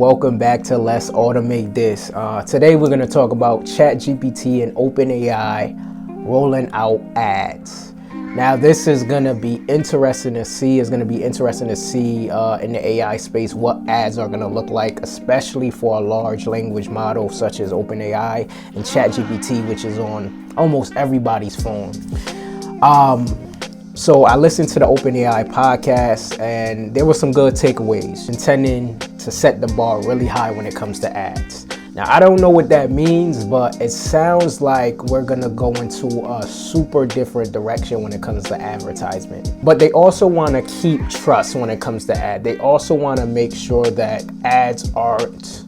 Welcome back to Let's Automate This. Today we're going to talk about ChatGPT and OpenAI rolling out ads. Now this is going to be interesting to see. It's going to be interesting to see in the AI space what ads are going to look like, especially for a large language model such as OpenAI and ChatGPT, which is on almost everybody's phone. So I listened to the OpenAI podcast and there were some good takeaways, intending to set the bar really high when it comes to ads. Now, I don't know what that means, but it sounds like we're gonna go into a super different direction when it comes to advertisement. But they also wanna keep trust when it comes to ad. They also wanna make sure that ads aren't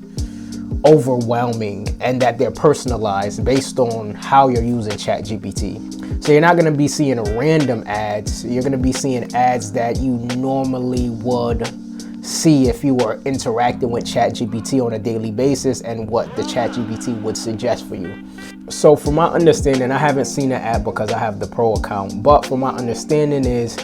overwhelming and that they're personalized based on how you're using ChatGPT. So you're not going to be seeing random ads. You're going to be seeing ads that you normally would see if you were interacting with ChatGPT on a daily basis and what the ChatGPT would suggest for you. So from my understanding, I haven't seen an ad because I have the Pro account, but from my understanding is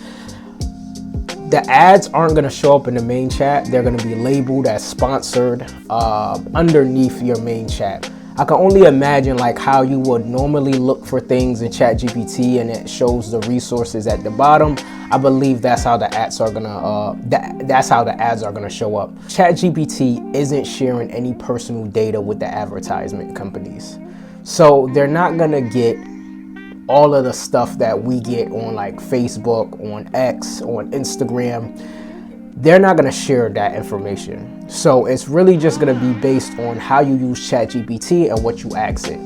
the ads aren't going to show up in the main chat. They're going to be labeled as sponsored underneath your main chat. I can only imagine like how you would normally look for things in ChatGPT and it shows the resources at the bottom. I believe that's how the ads are gonna that's how the ads are gonna show up. ChatGPT isn't sharing any personal data with the advertisement companies, so they're not gonna get all of the stuff that we get on like Facebook, on X, on Instagram. They're not going to share that information. So it's really just going to be based on how you use ChatGPT and what you ask it.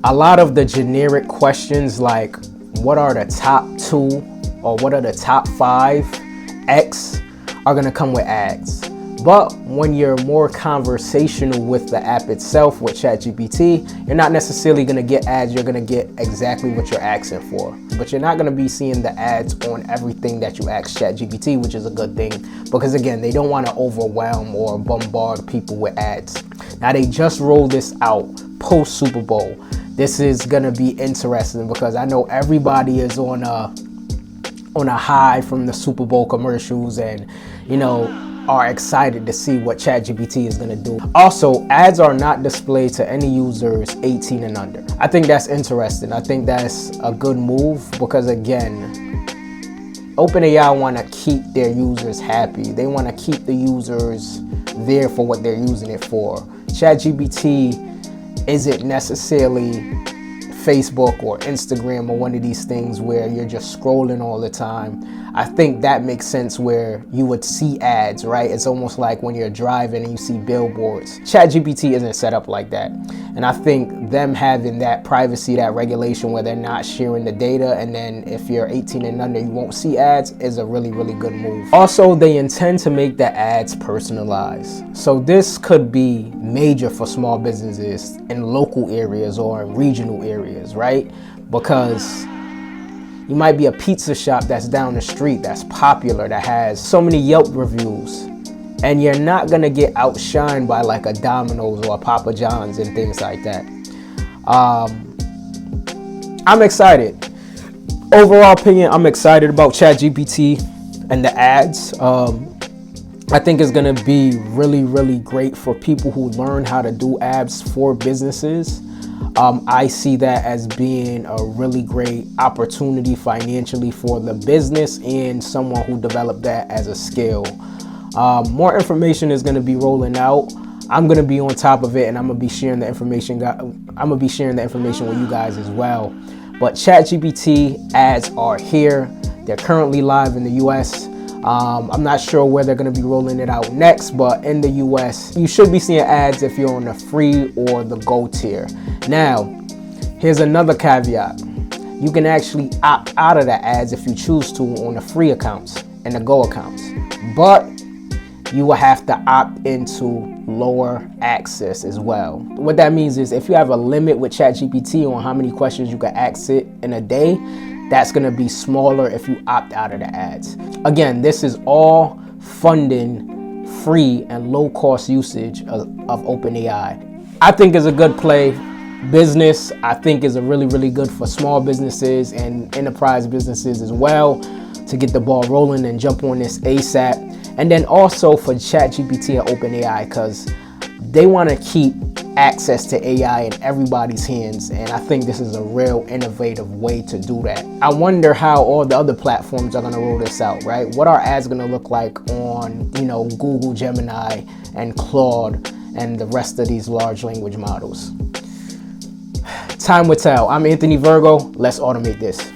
A lot of the generic questions like what are the top 2 or what are the top 5 X are going to come with ads. But when you're more conversational with the app itself, with ChatGPT, you're not necessarily going to get ads. You're going to get exactly what you're asking for. But you're not going to be seeing the ads on everything that you ask ChatGPT, which is a good thing. Because again, they don't want to overwhelm or bombard people with ads. Now they just rolled this out post Super Bowl. This is going to be interesting because I know everybody is on a high from the Super Bowl commercials and, are excited to see what ChatGPT is going to do. Also, ads are not displayed to any users 18 and under. I think that's interesting. I think that's a good move because again, OpenAI want to keep their users happy. They want to keep the users there for what they're using it for. ChatGPT isn't necessarily Facebook or Instagram or one of these things where you're just scrolling all the time. I think that makes sense where you would see ads, right? It's almost like when you're driving and you see billboards. ChatGPT isn't set up like that. And I think them having that privacy, that regulation where they're not sharing the data, and then if you're 18 and under, you won't see ads, is a really, really good move. Also, they intend to make the ads personalized. So this could be major for small businesses in local areas or in regional areas, right? Because you might be a pizza shop that's down the street that's popular, that has so many Yelp reviews, and you're not gonna get outshined by like a Domino's or a Papa John's and things like that. I'm excited. Overall opinion, I'm excited about ChatGPT and the ads. I think it's gonna be really, really great for people who learn how to do ads for businesses. I see that as being a really great opportunity financially for the business and someone who developed that as a skill. More information is going to be rolling out. I'm going to be on top of it and I'm going to be sharing the information. I'm going to be sharing the information with you guys as well. But ChatGPT ads are here. They're currently live in the US. I'm not sure where they're going to be rolling it out next, but in the US, you should be seeing ads if you're on the free or the Go tier. Now, here's another caveat. You can actually opt out of the ads if you choose to on the free accounts and the Go accounts, but you will have to opt into lower access as well. What that means is if you have a limit with ChatGPT on how many questions you can ask it in a day, that's going to be smaller if you opt out of the ads. Again, this is all funding free and low cost usage of OpenAI. I think is a good play. Business, I think, is a really, really good for small businesses and enterprise businesses as well to get the ball rolling and jump on this ASAP. And then also for ChatGPT and OpenAI, because they want to keep access to AI in everybody's hands, and I think this is a real innovative way to do that. I wonder how all the other platforms are going to roll this out, right? What are ads going to look like on, Google Gemini and Claude and the rest of these large language models? Time will tell. I'm Anthony Virgo. Let's automate this.